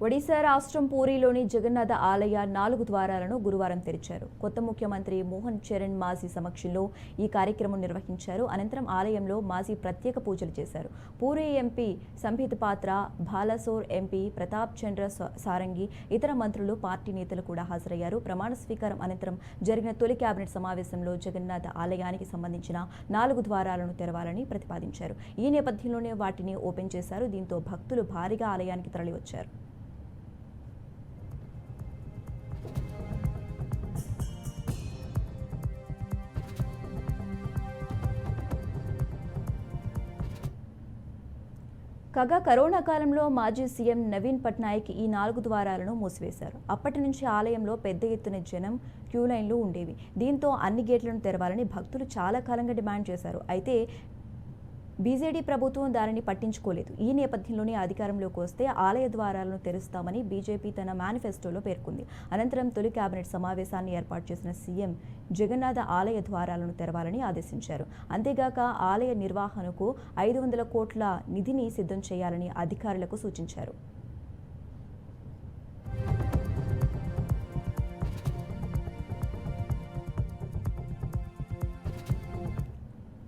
ఒడిశా రాష్ట్రం పూరీలోని జగన్నాథ ఆలయ 4 ద్వారాలను గురువారం తెరిచారు. కొత్త ముఖ్యమంత్రి మోహన్ చరణ్ మాజీ సమక్షంలో ఈ కార్యక్రమం నిర్వహించారు. అనంతరం ఆలయంలో మాజీ ప్రత్యేక పూజలు చేశారు. పూరీ ఎంపీ సంబిత్ పాత్ర, బాలసోర్ ఎంపీ ప్రతాప్ చంద్ర సారంగి, ఇతర మంత్రులు, పార్టీ నేతలు కూడా హాజరయ్యారు. ప్రమాణ స్వీకారం అనంతరం జరిగిన తొలి కేబినెట్ సమావేశంలో జగన్నాథ ఆలయానికి సంబంధించిన 4 ద్వారాలను తెరవాలని ప్రతిపాదించారు. ఈ నేపథ్యంలోనే వాటిని ఓపెన్ చేశారు. దీంతో భక్తులు భారీగా ఆలయానికి తరలివచ్చారు. కాగా కరోనా కాలంలో మాజీ సీఎం నవీన్ పట్నాయక్ ఈ 4 ద్వారాలను మూసివేశారు. అప్పటి నుంచి ఆలయంలో పెద్ద ఎత్తున జనం, క్యూ లైన్లు ఉండేవి. దీంతో అన్ని గేట్లను తెరవాలని భక్తులు చాలా కాలంగా డిమాండ్ చేశారు. అయితే బీజేడీ ప్రభుత్వం దానిని పట్టించుకోలేదు. ఈ నేపథ్యంలోనే అధికారంలోకి వస్తే ఆలయ ద్వారాలను తెరుస్తామని బీజేపీ తన మేనిఫెస్టోలో పేర్కొంది. అనంతరం తొలి కేబినెట్ సమావేశాన్ని ఏర్పాటు చేసిన సీఎం జగన్నాథ ఆలయ ద్వారాలను తెరవాలని ఆదేశించారు. అంతేగాక ఆలయ నిర్వహణకు 500 కోట్ల నిధిని సిద్ధం చేయాలని అధికారులకు సూచించారు.